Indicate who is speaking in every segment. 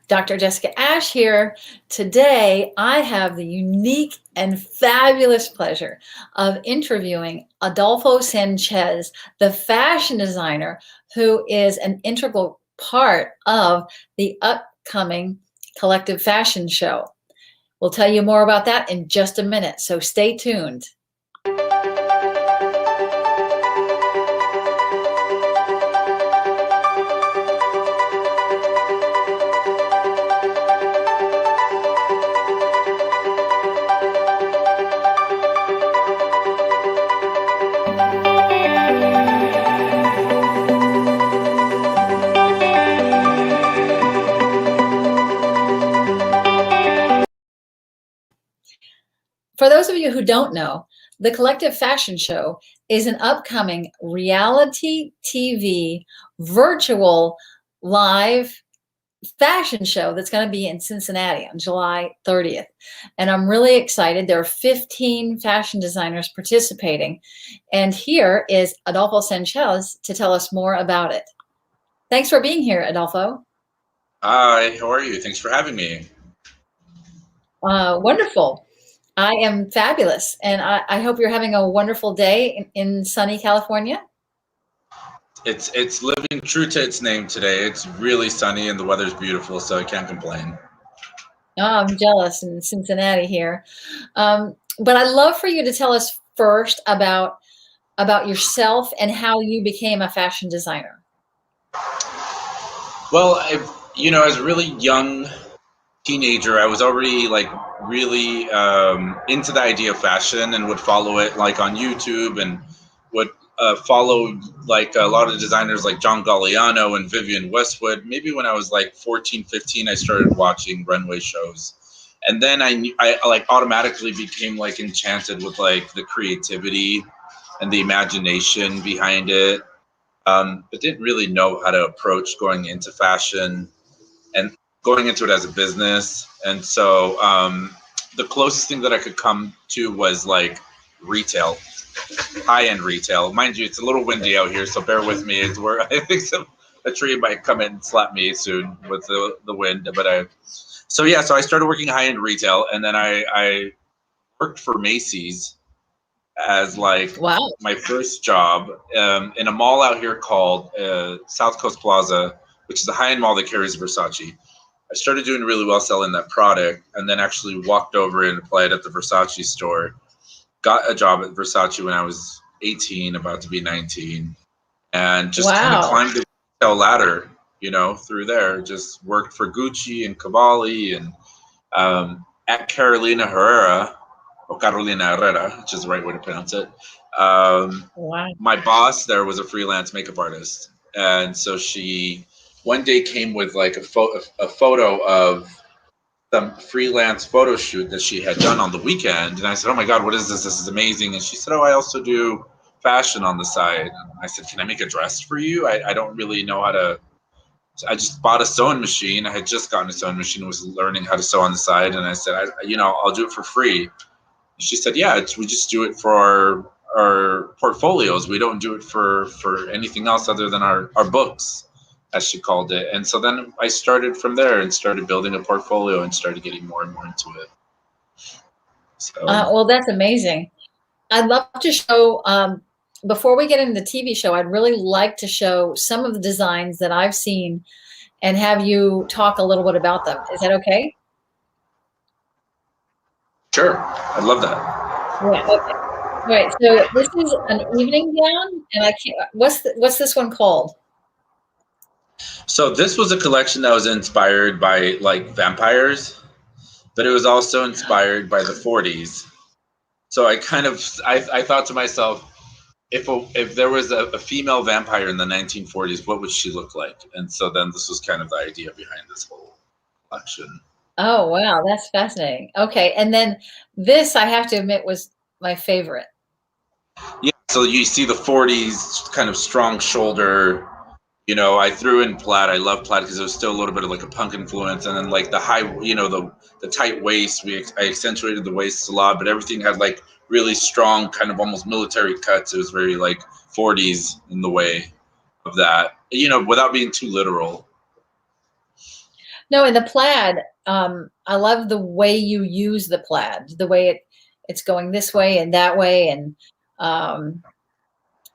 Speaker 1: Dr. Jessica Ash here. Today, I have the unique and fabulous pleasure of interviewing Adolfo Sanchez, the fashion designer who is an integral part of the upcoming Collective Fashion Show. We'll tell you more about that in just a minute, so stay tuned. For those of you who don't know, the Collective Fashion Show is an upcoming reality TV virtual live fashion show that's going to be in Cincinnati on July 30th. And I'm really excited. There are 15 fashion designers participating. And here is Adolfo Sanchez to tell us more about it. Thanks for being here, Adolfo.
Speaker 2: Hi, how are you? Thanks for having me.
Speaker 1: Wonderful. I am fabulous, and I hope you're having a wonderful day in sunny California.
Speaker 2: It's living true to its name today. It's really sunny and the weather's beautiful, so I can't complain.
Speaker 1: Oh, I'm jealous in Cincinnati here. But I'd love for you to tell us first about yourself and how you became a fashion designer.
Speaker 2: Well, as a really young teenager, I was already like really into the idea of fashion and would follow it like on YouTube and would follow like a lot of designers like John Galliano and Vivienne Westwood. Maybe when I was like 14, 15, I started watching runway shows. And then I like automatically became like enchanted with like the creativity and the imagination behind it. But didn't really know how to approach going into fashion and going into it as a business. And so the closest thing that I could come to was like retail, high-end retail. Mind you, it's a little windy out here, so bear with me. It's where I think a tree might come in and slap me soon with the wind. So I started working high-end retail, and then I worked for Macy's as like
Speaker 1: Wow.
Speaker 2: my first job in a mall out here called South Coast Plaza, which is a high-end mall that carries Versace. I started doing really well selling that product, and then actually walked over and applied at the Versace store. Got a job at Versace when I was 18, about to be 19, and just kind of climbed the retail ladder, through there. Just worked for Gucci and Cavalli and at Carolina Herrera, or Carolina Herrera, which is the right way to pronounce it. My boss there was a freelance makeup artist, and so she one day came with like a photo of some freelance photo shoot that she had done on the weekend. And I said, "Oh my God, what is this? This is amazing." And she said, "Oh, I also do fashion on the side." And I said, "Can I make a dress for you? I don't really know how to." I just bought a sewing machine. I had just gotten a sewing machine and was learning how to sew on the side. And I said, I'll do it for free. She said, "Yeah, we just do it for our portfolios. We don't do it for anything else other than our books," as she called it. And so then I started from there and started building a portfolio and started getting more and more into it. So,
Speaker 1: well, that's amazing. I'd love to show, before we get into the TV show, I'd really like to show some of the designs that I've seen and have you talk a little bit about them. Is that okay?
Speaker 2: Sure. I love that.
Speaker 1: Yeah, okay. Right. So this is an evening gown, and I can't. What's this one called?
Speaker 2: So this was a collection that was inspired by like vampires, but it was also inspired by the 40s. So I thought to myself, if there was a female vampire in the 1940s, what would she look like? And so then this was kind of the idea behind this whole collection.
Speaker 1: Oh, wow, that's fascinating. Okay, and then this, I have to admit, was my favorite.
Speaker 2: Yeah, so you see the 40s kind of strong shoulder. I threw in plaid. I love plaid because it was still a little bit of like a punk influence, and then like the high, the tight waist. I accentuated the waists a lot, but everything had like really strong, kind of almost military cuts. It was very like 40s in the way of that, without being too literal.
Speaker 1: No, and the plaid, I love the way you use the plaid, the way it's going this way and that way, and um,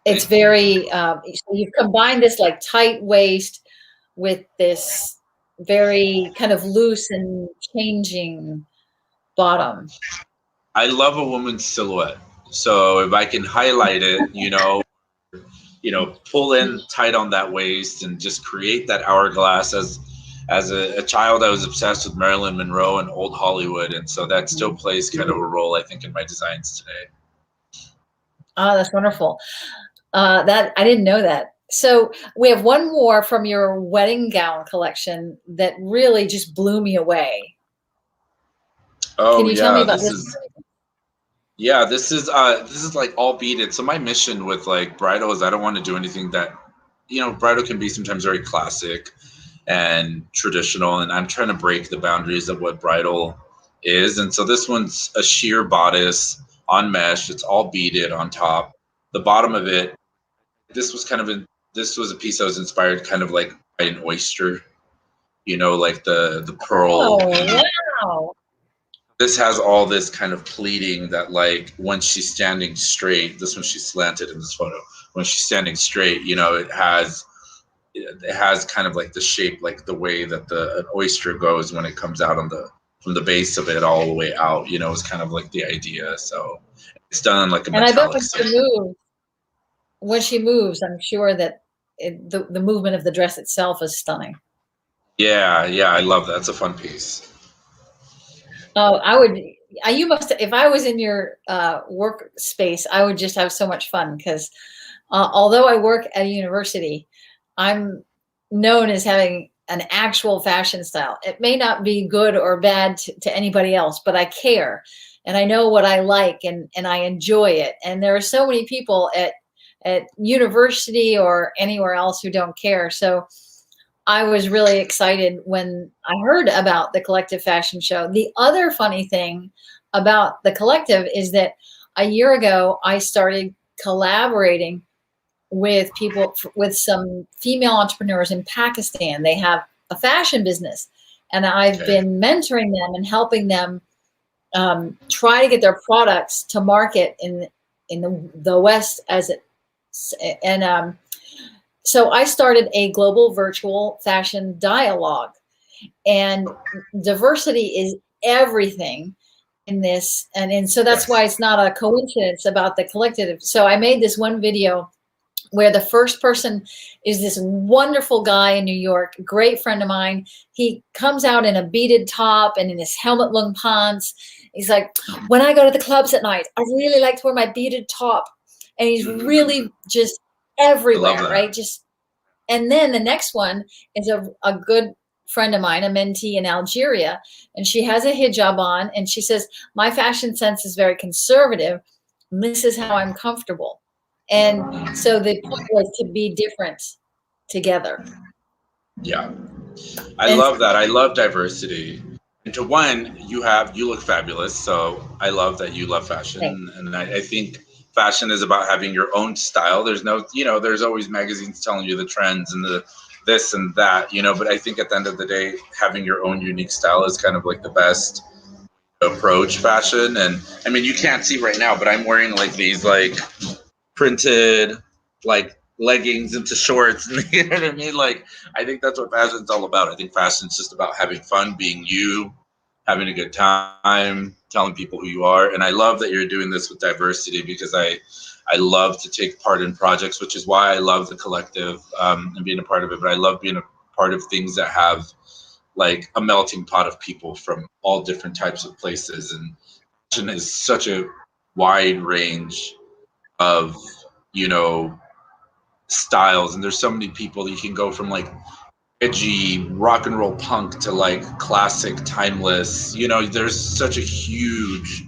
Speaker 1: it's
Speaker 2: Thank you.
Speaker 1: very. So you've combined this like tight waist with this very kind of loose and changing bottom.
Speaker 2: I love a woman's silhouette. So if I can highlight it, pull in tight on that waist and just create that hourglass. As a child, I was obsessed with Marilyn Monroe and old Hollywood, and so that still plays kind of a role, I think, in my designs today.
Speaker 1: Oh, that's wonderful. That I didn't know that. So we have one more from your wedding gown collection that really just blew me away. Can
Speaker 2: Oh
Speaker 1: you tell me
Speaker 2: yeah,
Speaker 1: about
Speaker 2: this
Speaker 1: this?
Speaker 2: is this is like all beaded. So my mission with like bridal is I don't want to do anything that, bridal can be sometimes very classic and traditional, and I'm trying to break the boundaries of what bridal is. And so this one's a sheer bodice on mesh. It's all beaded on top. The bottom of it, this was a piece I was inspired kind of like by an oyster, like the pearl.
Speaker 1: Oh, wow.
Speaker 2: This has all this kind of pleating that, like, when she's standing straight, this one she's slanted in this photo. When she's standing straight, it has kind of like the shape, like the way that an oyster goes when it comes out from the base of it all the way out. Is kind of like the idea. So it's done in like a
Speaker 1: And I bet
Speaker 2: metallic silk.
Speaker 1: when she moves, I'm sure that the movement of the dress itself is stunning.
Speaker 2: Yeah, yeah, I love that. It's a fun piece.
Speaker 1: Oh, you must, if I was in your workspace, I would just have so much fun because although I work at a university, I'm known as having an actual fashion style. It may not be good or bad to anybody else, but I care and I know what I like and I enjoy it. And there are so many people at university or anywhere else who don't care. So I was really excited when I heard about the Collective Fashion Show. The other funny thing about the Collective is that a year ago, I started collaborating with with some female entrepreneurs in Pakistan. They have a fashion business, and I've
Speaker 2: Okay.
Speaker 1: been mentoring them and helping them try to get their products to market in the West and so I started a global virtual fashion dialogue, and diversity is everything in this. And so that's why
Speaker 2: Yes.
Speaker 1: it's not a coincidence about the collective. So I made this one video where the first person is this wonderful guy in New York, great friend of mine. He comes out in a beaded top and in his helmet lung pants. He's like, when I go to the clubs at night, I really like to wear my beaded top. And he's really just
Speaker 2: I love
Speaker 1: everywhere,
Speaker 2: that.
Speaker 1: right? Just and then the next one is a good friend of mine, a mentee in Algeria, and she has a hijab on, and she says, my fashion sense is very conservative. And this is how I'm comfortable. And so the point was to be different together.
Speaker 2: Yeah. I
Speaker 1: And
Speaker 2: love that. I love diversity. And to one, you look fabulous. So I love that you love
Speaker 1: thanks.
Speaker 2: fashion. And I think fashion is about having your own style. There's no, there's always magazines telling you the trends and the this and that, but I think at the end of the day, having your own unique style is kind of like the best approach fashion. And I mean, you can't see right now, but I'm wearing like these like printed like leggings into shorts. And you know what I mean? Like, I think that's what fashion's all about. I think fashion's just about having fun, being you, having a good time, telling people who you are. And I love that you're doing this with diversity because I love to take part in projects, which is why I love the collective and being a part of it. But I love being a part of things that have like a melting pot of people from all different types of places. And fashion is such a wide range of, you know, styles, and there's so many people that you can go from like edgy rock and roll punk to like classic timeless, there's such a huge,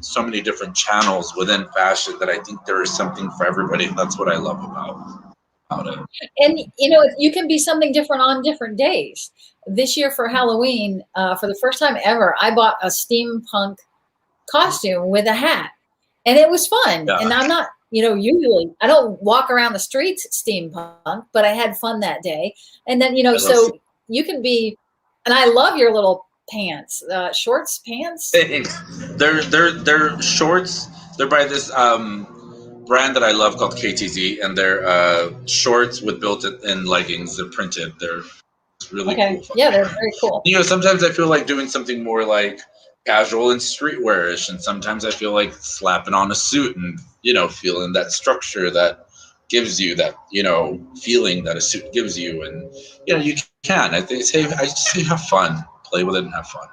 Speaker 2: so many different channels within fashion that I think there is something for everybody, and that's what I love about it.
Speaker 1: And you can be something different on different days. This year for Halloween, for the first time ever, I bought a steampunk costume with a hat, and it was fun.
Speaker 2: Yeah,
Speaker 1: And I'm not, usually I don't walk around the streets steampunk, but I had fun that day. And then,
Speaker 2: I love
Speaker 1: so you can be And I love your little pants, shorts, pants.
Speaker 2: Thanks. They're shorts. They're by this brand that I love called KTZ, and they're shorts with built-in leggings. They're printed. They're really
Speaker 1: Okay.
Speaker 2: cool.
Speaker 1: Yeah, they're very cool.
Speaker 2: You know, sometimes I feel like doing something more like casual and streetwear-ish, and sometimes I feel like slapping on a suit and, you know, feeling that structure that gives you that, you know, feeling that a suit gives you. And, you know, you can. I just say have fun, play with it and have fun.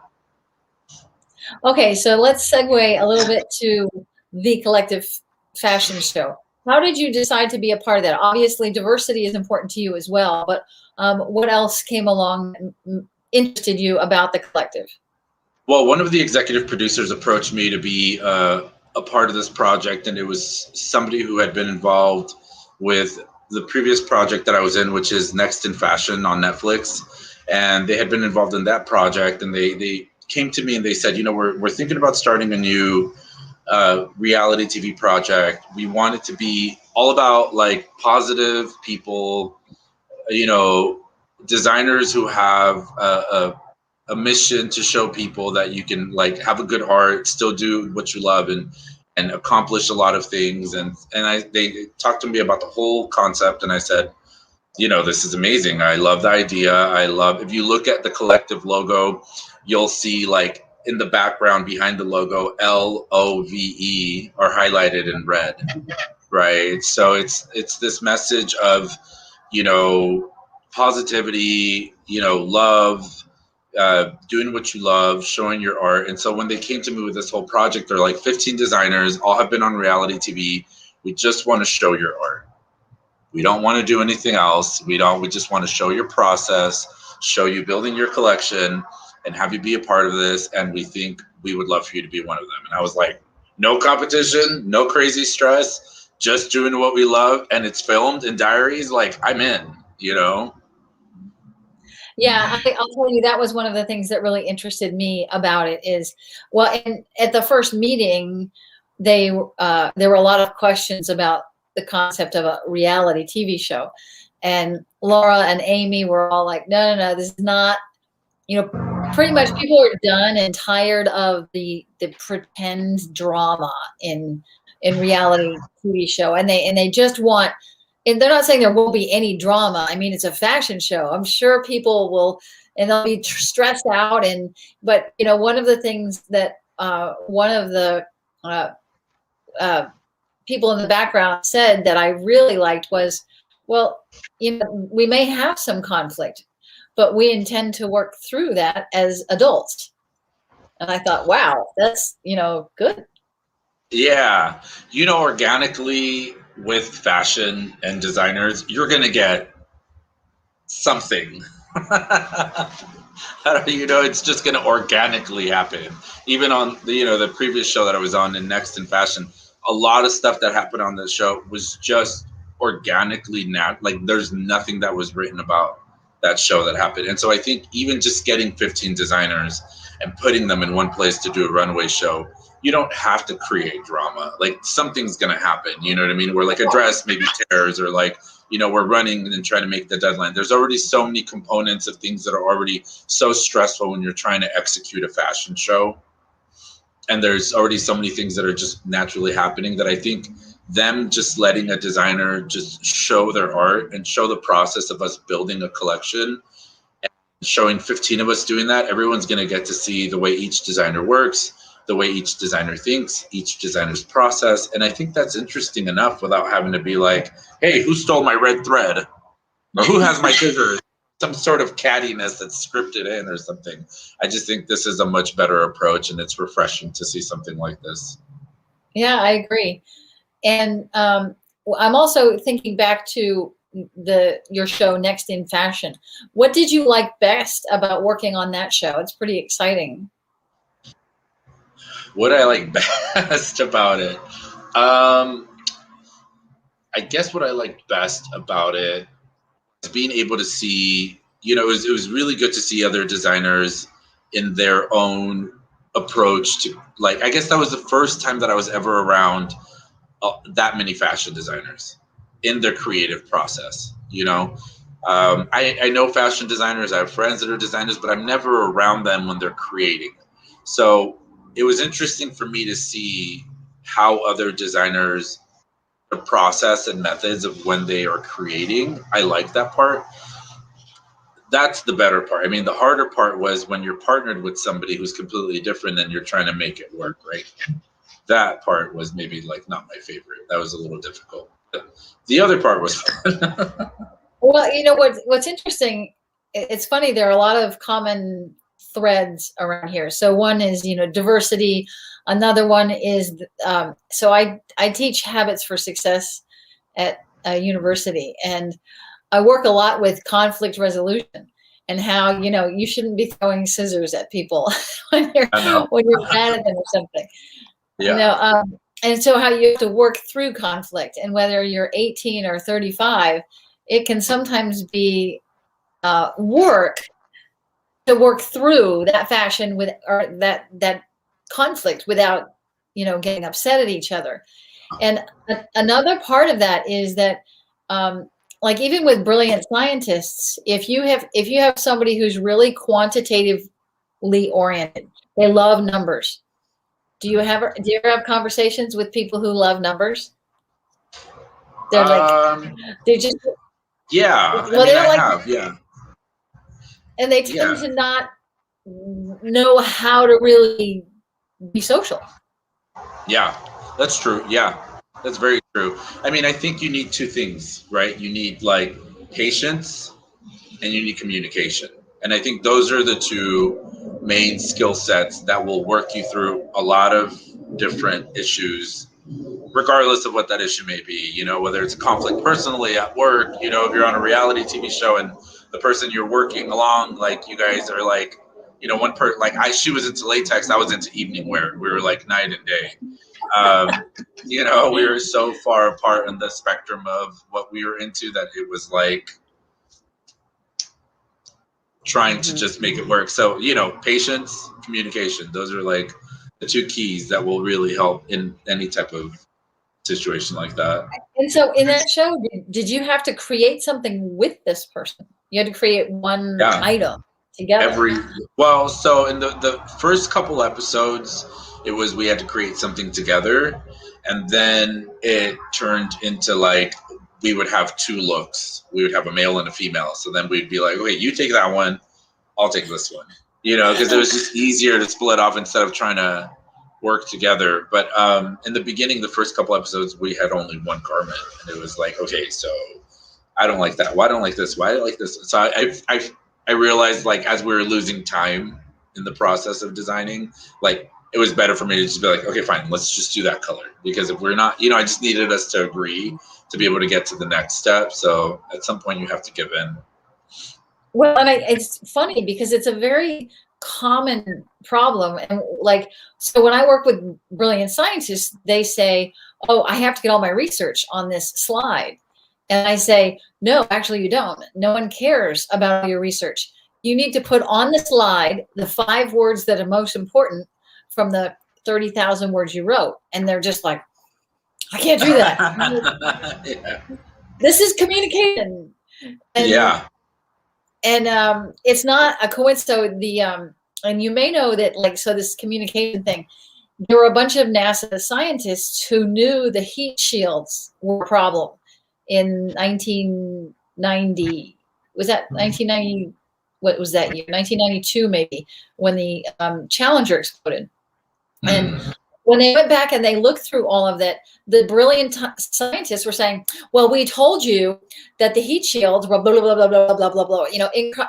Speaker 1: Okay, so let's segue a little bit to the Collective Fashion Show. How did you decide to be a part of that? Obviously, diversity is important to you as well, but what else came along and interested you about the collective?
Speaker 2: Well, one of the executive producers approached me to be a part of this project, and it was somebody who had been involved with the previous project that I was in, which is Next in Fashion on Netflix. And they had been involved in that project, and they came to me and they said, you know, we're thinking about starting a new reality TV project. We want it to be all about like positive people, you know, designers who have a mission to show people that you can like have a good heart, still do what you love, and accomplish a lot of things. And they talked to me about the whole concept, and I said, you know, this is amazing. I love the idea. I love, if you look at the collective logo, you'll see like in the background behind the logo, LOVE are highlighted in red, right? So it's this message of, you know, positivity, you know, love, doing what you love, showing your art. And so when they came to me with this whole project, they're like 15 designers, all have been on reality TV. We just want to show your art. We don't want to do anything else. We just want to show your process, show you building your collection, and have you be a part of this. And we think we would love for you to be one of them. And I was like, no competition, no crazy stress, just doing what we love. And it's filmed in diaries. Like, I'm in, you know?
Speaker 1: Yeah, I'll tell you, that was one of the things that really interested me about it is, well, and at the first meeting, there were a lot of questions about the concept of a reality TV show. And Laura and Amy were all like, no, no, no, this is not, you know, pretty much people are done and tired of the pretend drama in reality TV show. And they just want, and they're not saying there won't be any drama. I mean, it's a fashion show. I'm sure people will, and they'll be stressed out. But you know, one of the things that one of the uh, people in the background said that I really liked was, well, you know, we may have some conflict, but we intend to work through that as adults. And I thought, wow, that's, you know, good.
Speaker 2: Yeah. You know, organically with fashion and designers, you're going to get something. You know, it's just going to organically happen. Even on the, you know, the previous show that I was on in Next in Fashion, a lot of stuff that happened on the show was just organically like there's nothing that was written about that show that happened. And so I think even just getting 15 designers and putting them in one place to do a runway show, you don't have to create drama. Like something's going to happen, you know what I mean? Where like a dress maybe tears, or like, you know, we're running and trying to make the deadline. There's already so many components of things that are already so stressful when you're trying to execute a fashion show. And there's already so many things that are just naturally happening that I think them just letting a designer just show their art and show the process of us building a collection, and showing 15 of us doing that, everyone's going to get to see the way each designer works, the way each designer thinks, each designer's process. And I think that's interesting enough without having to be like, hey, who stole my red thread? Or who has my scissors? Some sort of cattiness that's scripted in or something. I just think this is a much better approach, and it's refreshing to see something like this.
Speaker 1: Yeah, I agree. And I'm also thinking back to your show Next in Fashion. What did you like best about working on that show? It's pretty exciting.
Speaker 2: What I like best about it, I guess what I liked best about it is being able to see, you know, it was really good to see other designers in their own approach to, like, I guess that was the first time that I was ever around that many fashion designers in their creative process, you know. I know fashion designers. I have friends that are designers, but I'm never around them when they're creating. So it was interesting for me to see how other designers, the process and methods of when they are creating. I like that part. That's the better part. I mean, the harder part was when you're partnered with somebody who's completely different and you're trying to make it work, right? That part was maybe like not my favorite. That was a little difficult. But the other part was fun.
Speaker 1: Well, what's interesting, it's funny, there are a lot of common threads around here. So one is, diversity. Another one is, so I teach habits for success at a university, and I work a lot with conflict resolution and how, you shouldn't be throwing scissors at people when you're mad at them or something.
Speaker 2: Yeah.
Speaker 1: And so how you have to work through conflict, and whether you're 18 or 35, it can sometimes be work to work through that fashion or that conflict without, getting upset at each other. And another part of that is that, like even with brilliant scientists, if you have somebody who's really quantitatively oriented, they love numbers. Do you ever have conversations with people who love numbers? They're they just
Speaker 2: yeah.
Speaker 1: well,
Speaker 2: I
Speaker 1: they
Speaker 2: mean,
Speaker 1: don't
Speaker 2: I
Speaker 1: like,
Speaker 2: have, yeah,
Speaker 1: and they tend
Speaker 2: yeah.
Speaker 1: to not know how to really be social.
Speaker 2: Yeah, that's true. Yeah, that's very true. I mean, I think you need two things, right? You need like patience and you need communication. And I think those are the two main skill sets that will work you through a lot of different issues, regardless of what that issue may be. Whether it's a conflict personally at work, if you're on a reality TV show and the person you're working along, like you guys are like, she was into latex, I was into evening wear. We were like night and day. We were so far apart in the spectrum of what we were into that it was like trying to just make it work. So, patience, communication, those are like the two keys that will really help in any type of situation like that.
Speaker 1: And so in that show, did you have to create something with this person? You had to create one item together.
Speaker 2: So in the first couple episodes, it was we had to create something together, and then it turned into like we would have two looks. We would have a male and a female. So then we'd be like, okay, you take that one, I'll take this one. Because it was just easier to split off instead of trying to work together. But in the beginning, the first couple episodes, we had only one garment, and it was like, okay, so I don't like that. Why don't I like this? Why do I like this? So I realized, like, as we were losing time in the process of designing, like it was better for me to just be like, okay, fine, let's just do that color. Because if we're not, I just needed us to agree to be able to get to the next step. So at some point you have to give in.
Speaker 1: Well, and it's funny because it's a very common problem. And so when I work with brilliant scientists, they say, oh, I have to get all my research on this slide. And I say, no, actually you don't. No one cares about your research. You need to put on the slide the 5 words that are most important from the 30,000 words you wrote. And they're just like, I can't do that.
Speaker 2: Yeah.
Speaker 1: This is communication. And,
Speaker 2: yeah.
Speaker 1: And it's not a coincidence. And you may know that, so this communication thing, there were a bunch of NASA scientists who knew the heat shields were a problem in 1990. Was that 1990? What was that year? 1992, maybe, when the Challenger exploded. And when they went back and they looked through all of that, the brilliant scientists were saying, well, we told you that the heat shields were blah, blah, blah, blah, blah, blah, blah,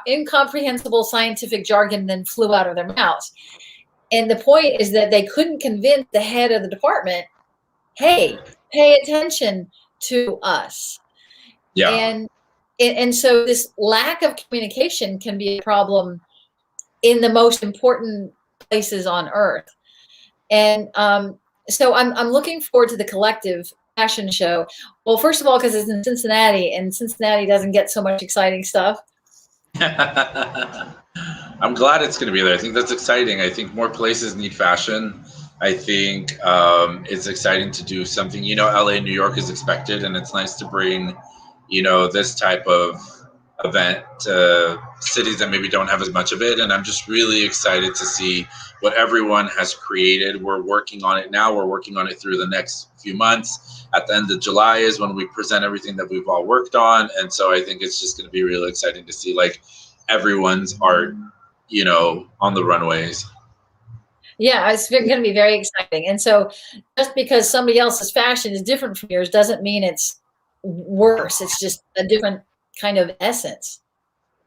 Speaker 1: incomprehensible scientific jargon then flew out of their mouths. And the point is that they couldn't convince the head of the department, hey, pay attention to us.
Speaker 2: Yeah.
Speaker 1: And so this lack of communication can be a problem in the most important places on Earth. And so I'm looking forward to the Collective fashion show. Well, first of all, because it's in Cincinnati, and Cincinnati doesn't get so much exciting stuff.
Speaker 2: I'm glad it's going to be there. I think that's exciting. I think more places need fashion. I think it's exciting to do something. LA, New York is expected, and it's nice to bring, this type of event to cities that maybe don't have as much of it. And I'm just really excited to see what everyone has created. We're working on it now. We're working on it through the next few months. At the end of July is when we present everything that we've all worked on. And so I think it's just going to be really exciting to see like everyone's art, you know, on the runways.
Speaker 1: Yeah, it's going to be very exciting. And so just because somebody else's fashion is different from yours doesn't mean it's worse. It's just a different kind of essence.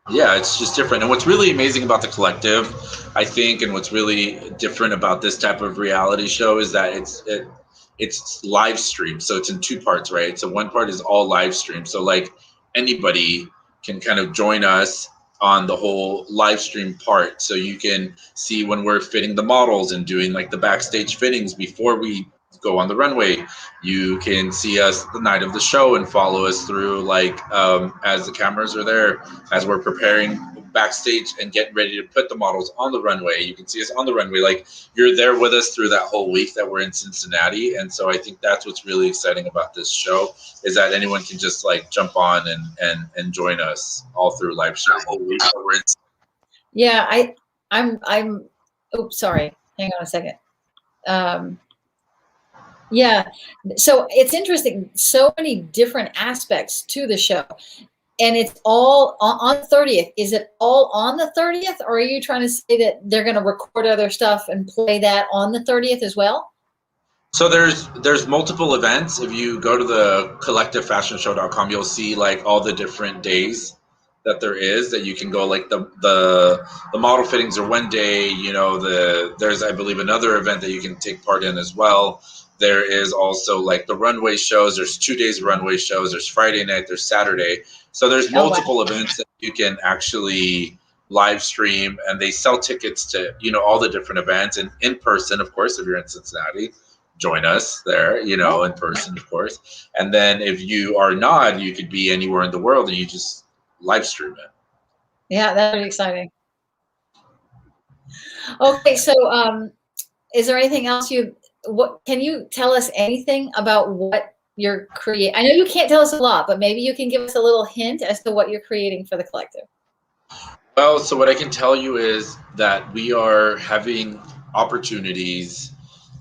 Speaker 2: Yeah, it's just different. And what's really amazing about the collective, I think, and what's really different about this type of reality show is that it's live streamed. So it's in two parts, right? So one part is all live stream. So like anybody can kind of join us on the whole live stream part. So you can see when we're fitting the models and doing like the backstage fittings before we go on the runway. You can see us the night of the show and follow us through like as the cameras are there, as we're preparing backstage and getting ready to put the models on the runway. You can see us on the runway. Like you're there with us through that whole week that we're in Cincinnati. And so I think that's what's really exciting about this show is that anyone can just like jump on and join us all through live show whole week that we're in.
Speaker 1: Yeah, I'm oops, sorry. Hang on a second. Yeah, so it's interesting. So many different aspects to the show. And it's all on the 30th. Is it all on the 30th? Or are you trying to say that they're going to record other stuff and play that on the 30th as well?
Speaker 2: So there's multiple events. If you go to the collectivefashionshow.com, you'll see like all the different days that there is that you can go. Like the model fittings are one day. You know, there's I believe another event that you can take part in as well. There is also like the runway shows. There's 2 days of runway shows. There's Friday night. There's Saturday. So there's multiple events that you can actually live stream, and they sell tickets to, you know, all the different events and in person, of course, if you're in Cincinnati, join us there, you know, in person, of course. And then if you are not, you could be anywhere in the world and you just live stream it.
Speaker 1: Yeah, that would be exciting. Okay, so is there anything else what can you tell us anything about what you're creating? I know you can't tell us a lot, but maybe you can give us a little hint as to what you're creating for the collective.
Speaker 2: Well, so what I can tell you is that we are having opportunities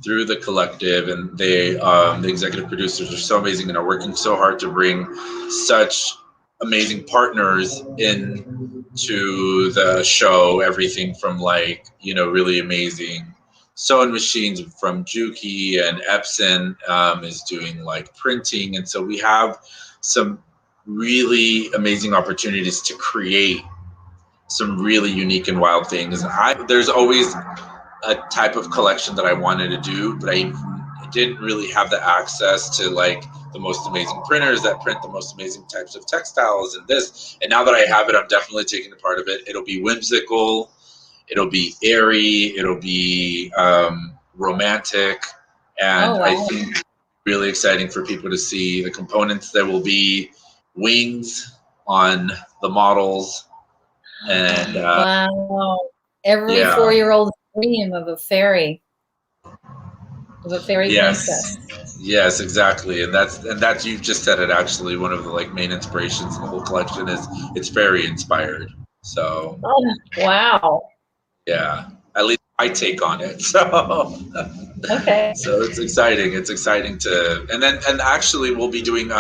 Speaker 2: through the collective, and the executive producers are so amazing and are working so hard to bring such amazing partners in to the show. Everything from like, you know, really amazing sewing machines from Juki, and Epson is doing like printing. And so we have some really amazing opportunities to create some really unique and wild things. There's always a type of collection that I wanted to do, but I didn't really have the access to like the most amazing printers that print the most amazing types of textiles and this. And now that I have it, I'm definitely taking a part of it. It'll be whimsical, it'll be airy, it'll be romantic, and I think really exciting for people to see the components. There will be wings on the models. And
Speaker 1: wow, every 4-year-old dream of a fairy, princess.
Speaker 2: Yes, exactly. And that's you've just said it. Actually, one of the like main inspirations in the whole collection is it's fairy inspired. So
Speaker 1: wow,
Speaker 2: yeah, at least my take on it. So
Speaker 1: okay,
Speaker 2: so it's exciting. It's exciting to and actually we'll be doing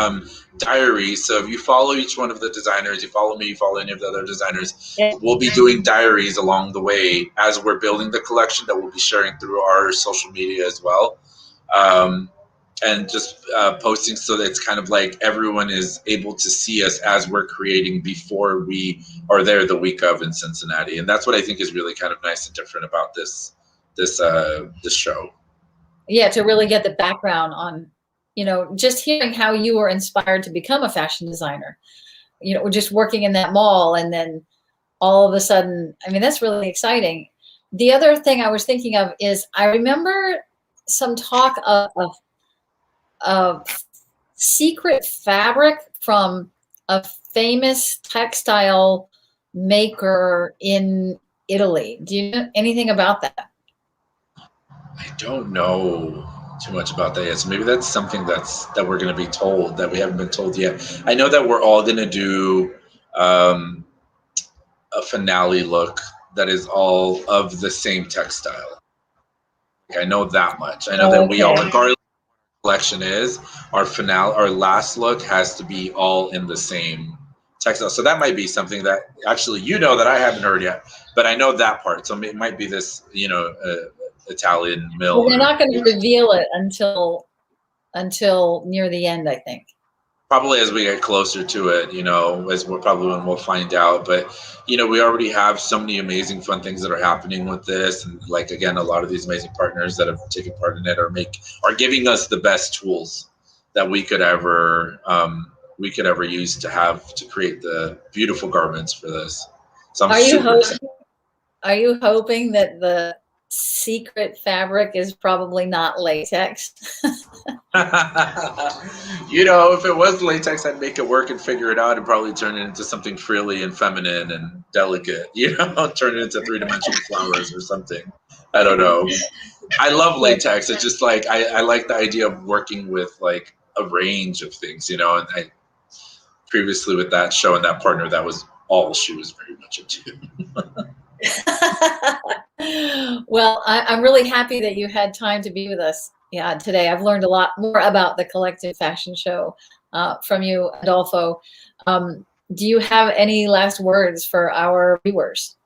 Speaker 2: diaries. So if you follow each one of the designers, you follow me, you follow any of the other designers, we'll be doing diaries along the way as we're building the collection that we'll be sharing through our social media as well. And just posting so that it's kind of like everyone is able to see us as we're creating before we are there the week of in Cincinnati. And that's what I think is really kind of nice and different about this show.
Speaker 1: Yeah, to really get the background on, you know, just hearing how you were inspired to become a fashion designer, you know, just working in that mall and then all of a sudden, I mean, that's really exciting. The other thing I was thinking of is I remember some talk of secret fabric from a famous textile maker in Italy. Do you know anything about that?
Speaker 2: I don't know too much about that yet. So maybe that's something that we're going to be told that we haven't been told yet. I know that we're all going to do um, a finale look that is all of the same textile. I know that much. I know that we all,
Speaker 1: Okay.
Speaker 2: regardless of what our collection is, our finale, our last look has to be all in the same textile. So that might be something that actually that I haven't heard yet, but I know that part. So it might be this, Italian mill.
Speaker 1: Well, they're not going to reveal it until near the end, I think.
Speaker 2: Probably as we get closer to it, as we're probably when we'll find out. But we already have so many amazing, fun things that are happening with this, and like again, a lot of these amazing partners that have taken part in it are giving us the best tools that we could ever use to create the beautiful garments for this. So I'm super excited.
Speaker 1: Are you hoping that the secret fabric is probably not latex?
Speaker 2: If it was latex, I'd make it work and figure it out and probably turn it into something frilly and feminine and delicate, turn it into three-dimensional flowers or something. I don't know. I love latex. It's just like, I like the idea of working with like a range of things, and I previously with that show and that partner, that was all she was very much into.
Speaker 1: Well, I'm really happy that you had time to be with us today. I've learned a lot more about the Collective Fashion Show from you, Adolfo. Do you have any last words for our viewers?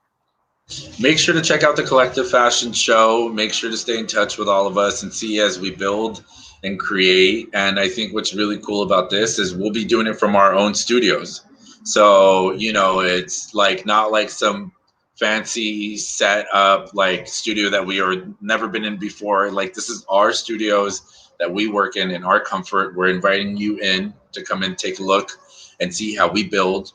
Speaker 2: Make sure to check out the Collective Fashion Show. Make sure to stay in touch with all of us and see as we build and create. And I think what's really cool about this is we'll be doing it from our own studios. So, it's like not like some fancy set up like studio that we are never been in before. Like this is our studios that we work in our comfort. We're inviting you in to come and take a look and see how we build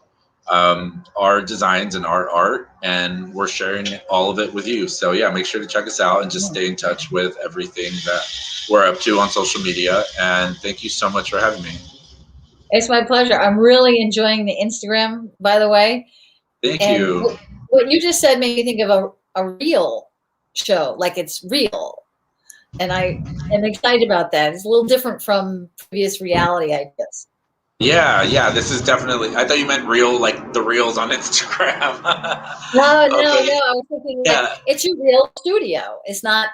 Speaker 2: our designs and our art, and we're sharing all of it with you. So yeah, make sure to check us out and just stay in touch with everything that we're up to on social media. And thank you so much for having me.
Speaker 1: It's my pleasure. I'm really enjoying the Instagram, by the way.
Speaker 2: Thank you.
Speaker 1: What you just said made me think of a real show, like it's real. And I am excited about that. It's a little different from previous reality, I guess.
Speaker 2: Yeah. This is definitely, I thought you meant real, like the reels on Instagram.
Speaker 1: No. I was thinking like it's your real studio. It's not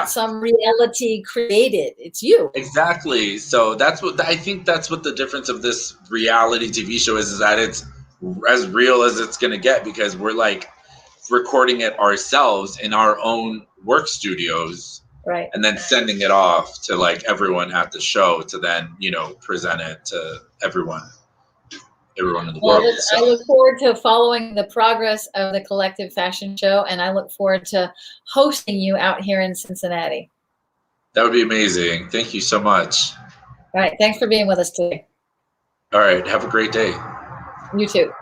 Speaker 1: some reality created. It's you.
Speaker 2: Exactly. So I think that's what the difference of this reality TV show is that it's as real as it's gonna get, because we're like recording it ourselves in our own work studios,
Speaker 1: right,
Speaker 2: and then sending it off to like everyone at the show to then present it to everyone in the world.
Speaker 1: I look forward to following the progress of the Collective Fashion Show, and I look forward to hosting you out here in Cincinnati.
Speaker 2: That would be amazing. Thank you so much.
Speaker 1: All right, thanks for being with us today.
Speaker 2: All right, have a great day.
Speaker 1: You too.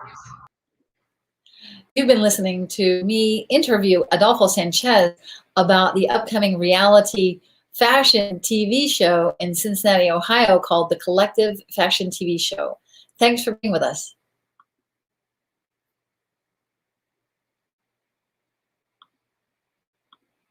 Speaker 1: You've been listening to me interview Adolfo Sanchez about the upcoming reality fashion TV show in Cincinnati, Ohio called the Collective Fashion TV Show. Thanks for being with us.